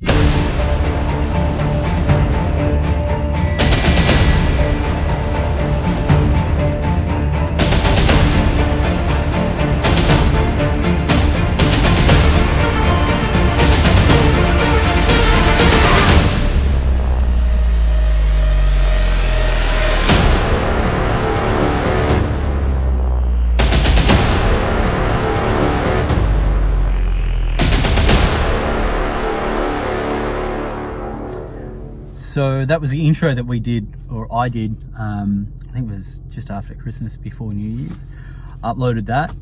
So that was the intro that we did, or I did, I think it was just after Christmas, before New Year's. Uploaded that,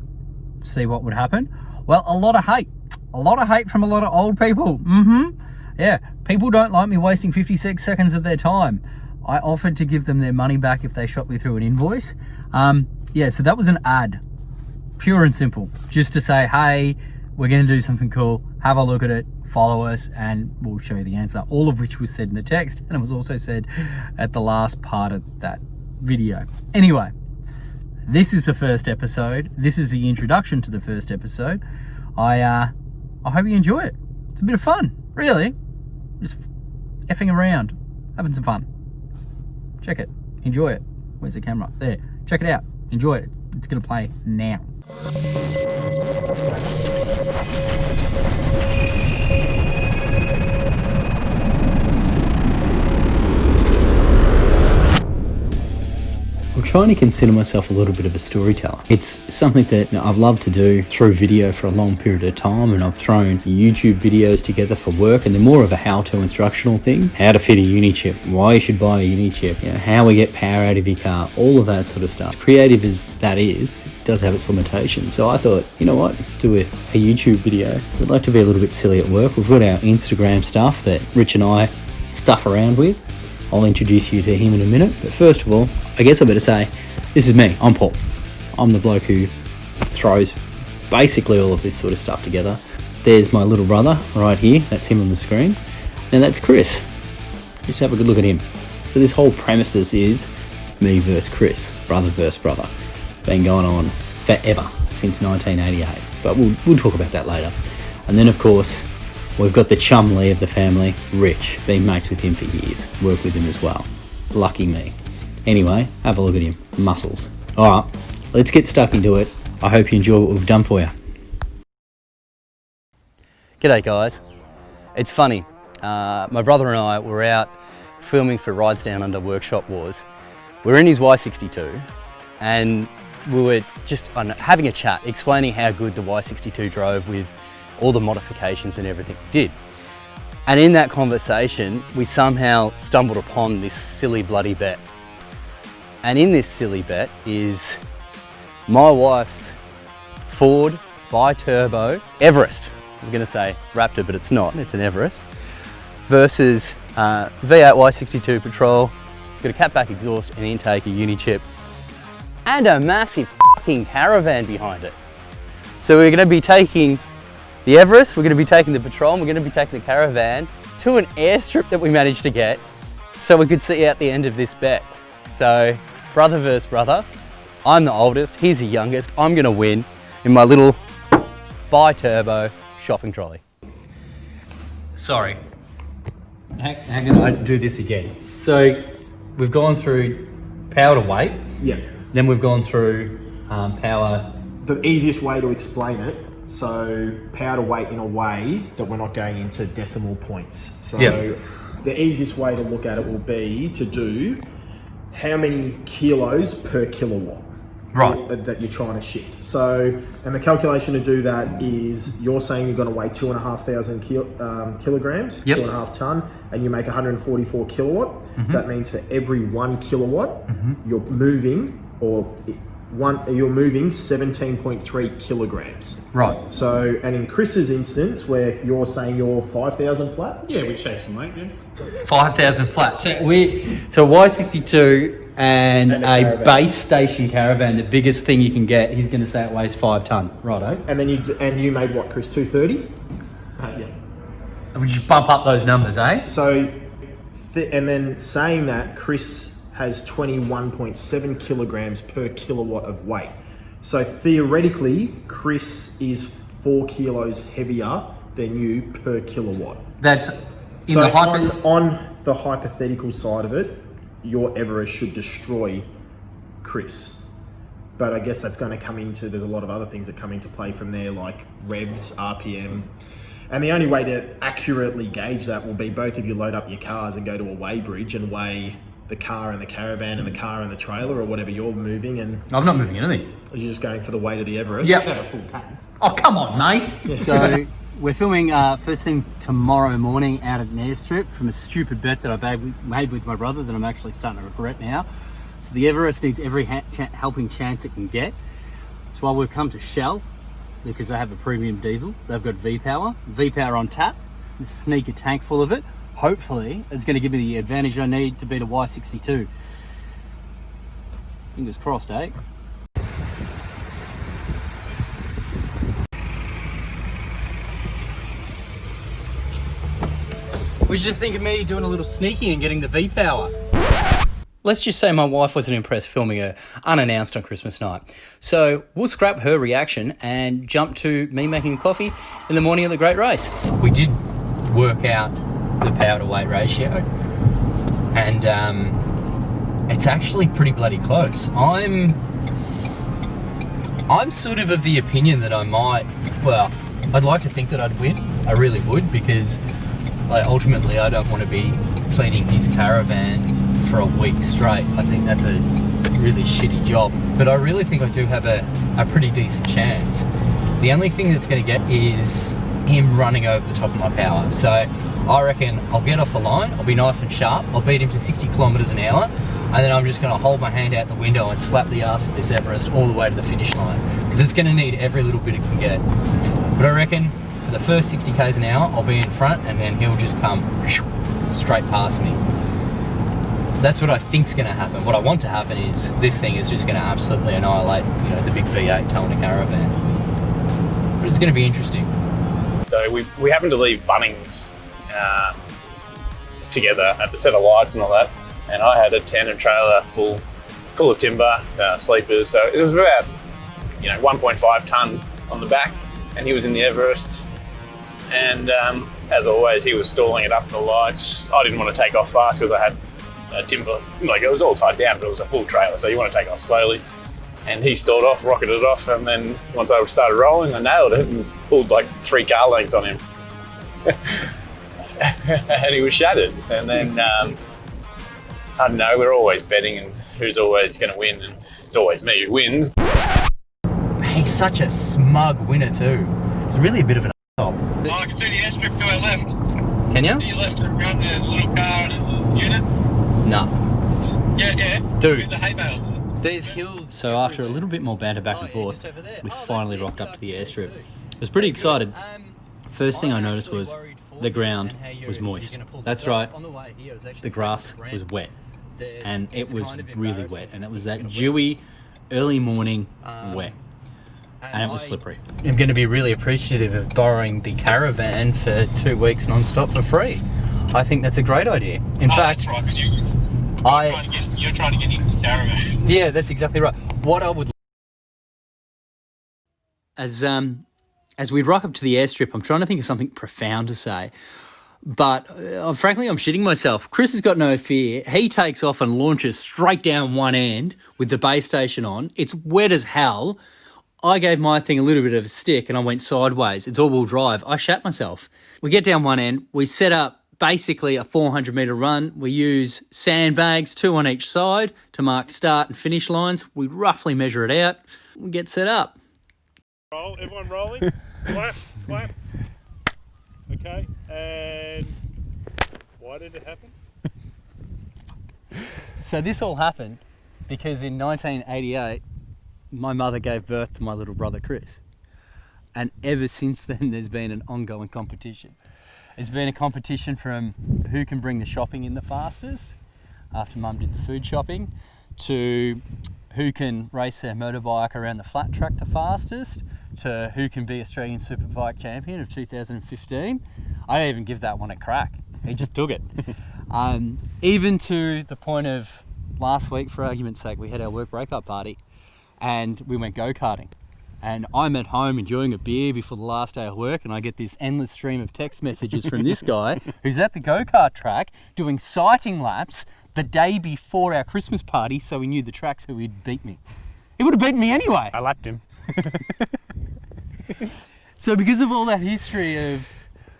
see what would happen. Well, a lot of hate from a lot of old people. Yeah, people don't like me wasting 56 seconds of their time. I offered to give them their money back if they shot me through an invoice. Yeah, so that was an ad, pure and simple, just to say, hey, we're gonna do something cool, have a look at it, follow us, and we'll show you the answer. All of which was said in the text, and it was also said at the last part of that video. Anyway, this is the first episode. This is the introduction to the first episode. I hope you enjoy it. It's a bit of fun, really. Just effing around, having some fun. Check it, enjoy it. Where's the camera? There, check it out, enjoy it. It's gonna play now. I'm trying to consider myself a little bit of a storyteller. It's something that I've loved to do through video for a long period of time, and I've thrown YouTube videos together for work, and they're more of a how-to instructional thing. How to fit a Unichip, why you should buy a Unichip, you know, how we get power out of your car, all of that sort of stuff. As creative as that is, it does have its limitations. So I thought, you know what, let's do a YouTube video. We'd like to be a little bit silly at work. We've got our Instagram stuff that Rich and I stuff around with. I'll introduce you to him in a minute, but first of all, I guess I better say, this is me, I'm Paul. I'm the bloke who throws basically all of this sort of stuff together. There's my little brother right here, that's him on the screen, and that's Chris. Just have a good look at him. So this whole premises is me versus Chris, brother versus brother. Been going on forever, since 1988, but we'll talk about that later. And then of course, we've got the chumley of the family, Rich. Been mates with him for years. Work with him as well. Lucky me. Anyway, have a look at him. Muscles. All right, let's get stuck into it. I hope you enjoy what we've done for you. G'day guys. It's funny. My brother and I were out filming for Rides Down Under Workshop Wars. We're in his Y62 and we were just having a chat, explaining how good the Y62 drove with all the modifications and everything it did. And in that conversation, we somehow stumbled upon this silly bloody bet. And in this silly bet is my wife's Ford bi-turbo Everest. I was gonna say Raptor, but it's not, it's an Everest. Versus V8 Y62 Patrol. It's got a catback exhaust, an intake, a Unichip, and a massive fucking Caravan behind it. So we're gonna be taking the Everest, we're going to be taking the Patrol, and we're going to be taking the Caravan to an airstrip that we managed to get so we could see out the end of this bet. So, brother versus brother. I'm the oldest, he's the youngest. I'm going to win in my little bi-turbo shopping trolley. Sorry. How can I do this again? So, we've gone through power to weight. Yeah. Then we've gone through power. The easiest way to explain it, so power to weight in a way that we're not going into decimal points. So the easiest way to look at it will be to do how many kilos per kilowatt that you're trying to shift. So, and the calculation to do that is you're saying you're going to weigh 2,500 kilograms, 2.5 ton, and you make 144 kilowatt. That means for every 1 kilowatt, you're moving you're moving 17.3 kilograms. Right. So, and in Chris's instance, where you're saying you're 5,000 flat? Yeah, we shaved some weight, yeah. 5,000 flat. So Y62 and a Basestation Caravan, the biggest thing you can get, he's going to say it weighs 5 ton. Righto. And then you made what, Chris, 230? Yeah. And we just bump up those numbers, eh? So, and then saying that, Chris has 21.7 kilograms per kilowatt of weight. So theoretically, Chris is 4 kilos heavier they're new per kilowatt. That's in So the hyper. on the hypothetical side of it, your Everest should destroy Chris. But I guess that's going to come into, there's a lot of other things that come into play from there, like revs, RPM. And the only way to accurately gauge that will be both of you load up your cars and go to a weigh bridge and weigh the car and the caravan and the car and the trailer or whatever you're moving. And I'm not moving anything. you're just going for the weight of the Everest. Yep. Have a full tank. Oh, come on, mate. So we're filming first thing tomorrow morning out at an airstrip from a stupid bet that I made with my brother that I'm actually starting to regret now. So the Everest needs every helping chance it can get. That's why we've come to Shell, because they have a premium diesel. They've got V-Power on tap, sneak a tank full of it. Hopefully it's going to give me the advantage I need to beat a Y62. Fingers crossed, eh? What did you think of me doing a little sneaky and getting the V-Power? Let's just say my wife wasn't impressed filming her unannounced on Christmas night. So we'll scrap her reaction and jump to me making coffee in the morning of the great race. We did work out the power to weight ratio, and it's actually pretty bloody close. I'm sort of the opinion that I might, well, I'd like to think that I'd win. I really would, because like, ultimately I don't want to be cleaning his Caravan for a week straight. I think that's a really shitty job, but I really think I do have a pretty decent chance. The only thing that's going to get is him running over the top of my power. So I reckon I'll get off the line, I'll be nice and sharp, I'll beat him to 60 kilometers an hour, and then I'm just going to hold my hand out the window and slap the ass of this Everest all the way to the finish line, because it's going to need every little bit it can get. But I reckon for the first 60 k's an hour I'll be in front, and then he'll just come straight past me. That's what I think's going to happen. What I want to happen is this thing is just going to absolutely annihilate, you know, the big V8 towing a Caravan. But it's going to be interesting. So we happened to leave Bunnings together at the set of lights and all that, and I had a tandem trailer full of timber, sleepers, so it was about 1.5 tonne on the back, and he was in the Everest, and as always he was stalling it up to the lights. I didn't want to take off fast because I had timber, like it was all tied down, but it was a full trailer, so you want to take off slowly. And he stalled off, rocketed off, and then once I started rolling, I nailed it and pulled like 3 car lengths on him. And he was shattered. And then, I don't know, we're always betting and who's always going to win, and it's always me who wins. He's such a smug winner too. It's really a bit of an asshole. Oh, I can see the airstrip to our left. Can you? To your left, around there's a little car and a unit. No. Yeah. Dude. With the hay bale. There's hills. So after a little bit more banter back and forth, we finally rocked up to the airstrip. I was pretty excited. First thing I noticed was the ground was moist. That's right, the grass was wet, and it was really wet, and it was that dewy early morning wet, and it was slippery. I'm going to be really appreciative of borrowing the Caravan for 2 weeks non-stop for free. I think that's a great idea. In fact, that's right, because you're trying to get into Caravan. yeah, that's exactly right. What I would, as we rock up to the airstrip, I'm trying to think of something profound to say, but frankly, I'm shitting myself. Chris has got no fear. He takes off and launches straight down one end with the Basestation on. It's wet as hell. I gave my thing a little bit of a stick and I went sideways. It's all-wheel drive. I shat myself. We get down one end. We set up basically a 400-metre run. We use sandbags, 2 on each side, to mark start and finish lines. We roughly measure it out. We get set up. Roll, everyone rolling. Clap. Okay, and why did it happen? So this all happened because in 1988, my mother gave birth to my little brother Chris. And ever since then, there's been an ongoing competition. It's been a competition from who can bring the shopping in the fastest, after Mum did the food shopping, to who can race their motorbike around the flat track the fastest, to who can be Australian Superbike champion of 2015. I didn't even give that one a crack. He just took it. Even to the point of last week, for argument's sake, we had our work breakup party and we went go-karting. And I'm at home enjoying a beer before the last day of work, and I get this endless stream of text messages from this guy who's at the go-kart track doing sighting laps the day before our Christmas party, so he knew the track, so he'd beat me. He would have beaten me anyway. I lapped him. So because of all that history of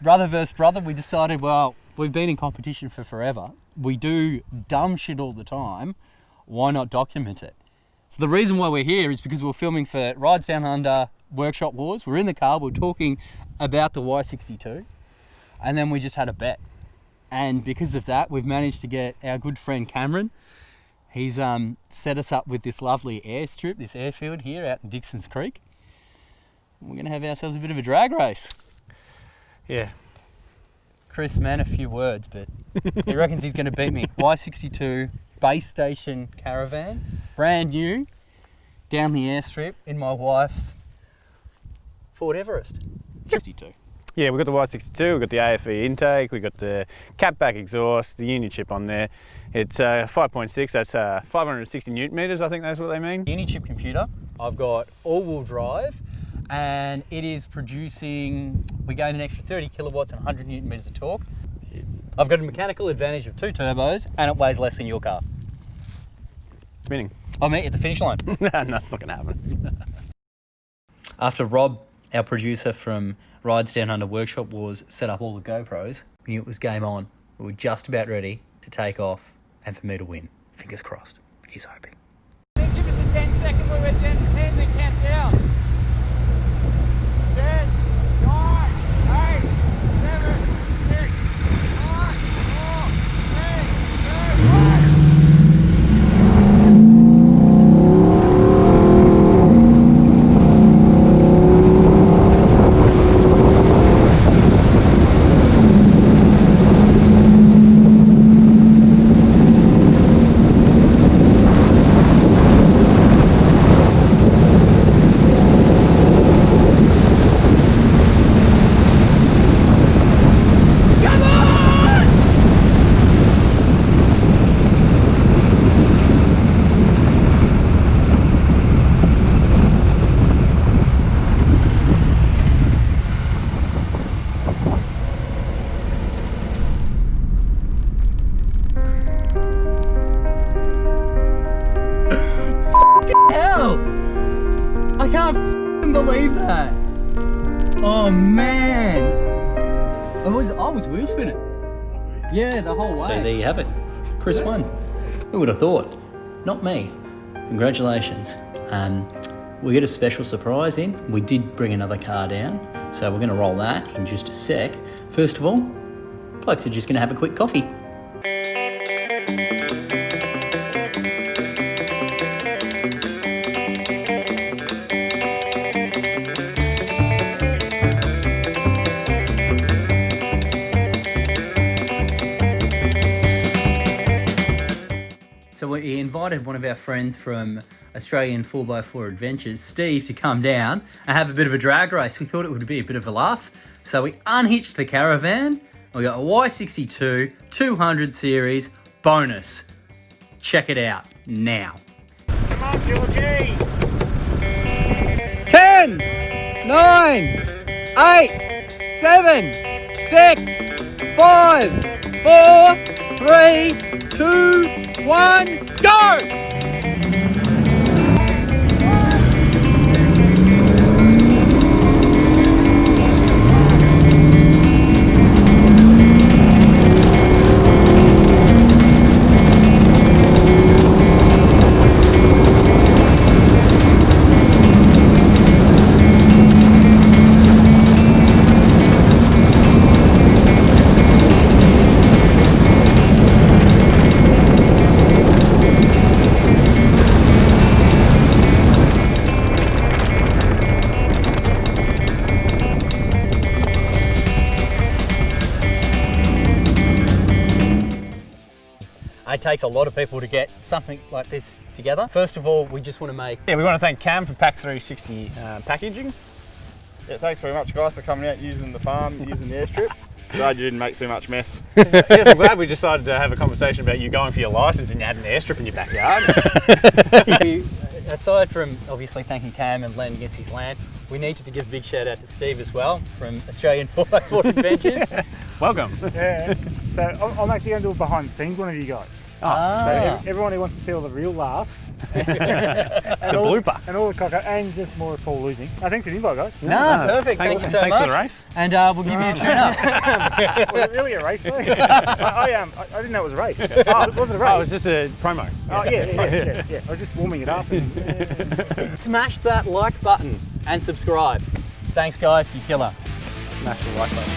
brother versus brother, we decided, well, we've been in competition for forever. We do dumb shit all the time. Why not document it? So the reason why we're here is because we're filming for Rides Down Under Workshop Wars. We're in the car, we're talking about the Y62, and then we just had a bet. And because of that, we've managed to get our good friend Cameron. He's set us up with this lovely airstrip, this airfield here out in Dixon's Creek. We're gonna have ourselves a bit of a drag race. Yeah. Chris, man, a few words, but he reckons he's gonna beat me. Y62 Basestation Caravan, brand new, down the airstrip in my wife's Ford Everest. 62. Yeah, we've got the Y62, we've got the AFE intake, we've got the catback exhaust, the Unichip on there. It's 5.6, that's 560 newton meters, I think that's what they mean. Unichip computer. I've got all-wheel drive, and it is producing, we gain an extra 30 kilowatts and 100 newton meters of torque. I've got a mechanical advantage of 2 turbos, and it weighs less than your car. Spinning. I'll meet you at the finish line. No, that's not going to happen. After Rob, our producer from Rides Down Under Workshop Wars, set up all the GoPros, we knew it was game on. We were just about ready to take off and for me to win. Fingers crossed. He's hoping. Give us a 10-second when we're 10, then count down. 10, 9, 8, 7, 6, 5, 4, 3, 2, 1. I can't f***ing believe that. Oh man. I was wheel spinning. Yeah, the whole way. So there you have it. Chris won. Who would have thought? Not me. Congratulations. We get a special surprise in. We did bring another car down, so we're going to roll that in just a sec. First of all, blokes are just going to have a quick coffee. So we invited one of our friends from Australian 4x4 Adventures, Steve, to come down and have a bit of a drag race. We thought it would be a bit of a laugh. So we unhitched the Caravan. We got a Y62 200 series bonus. Check it out now. Come on, Georgie. 10, 9, 8, 7, 6, 5, 4, 3, 2, 1, go! It takes a lot of people to get something like this together. First of all, we just want to make... Yeah, we want to thank Cam for Pack 360 packaging. Yeah, thanks very much, guys, for coming out using the farm, using the airstrip. Glad you didn't make too much mess. Yes, I'm glad we decided to have a conversation about you going for your licence and you had an airstrip in your backyard. aside from obviously thanking Cam and Len against his land, we needed to give a big shout out to Steve as well from Australian 4x4 Adventures. Welcome. Yeah. So I'm actually going to do a behind the scenes one of you guys. So everyone who wants to see all the real laughs. The blooper. And all the cock and just more of Paul losing. Thanks for the invite, guys. No, perfect. Thank you so much. Thanks for the race. And we'll give you a tune-up. Was it really a race though? I didn't know it was a race. Oh, was it a race? Oh, it was just a promo. Oh, yeah. I was just warming it up. Smash that like button and subscribe. Thanks, guys. You killer. Smash the like button.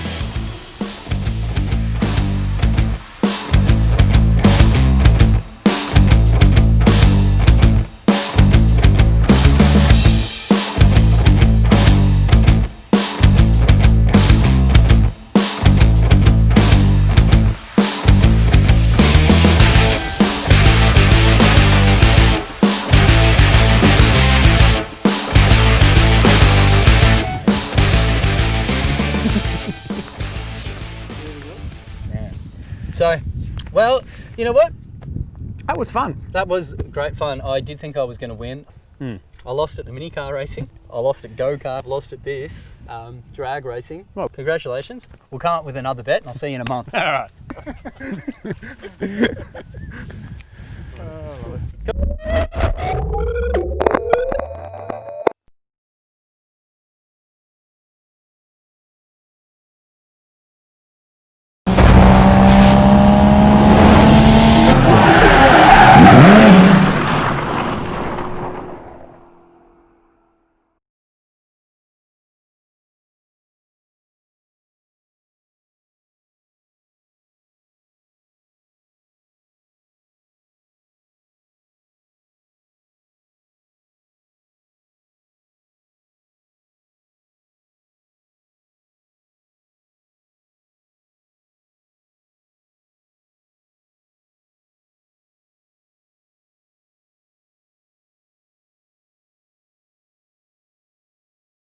So, well, you know what? That was fun. That was great fun. I did think I was going to win. I lost at the mini car racing. I lost at go-kart. Lost at this drag racing. Well, congratulations. We'll come up with another bet and I'll see you in a month. All right.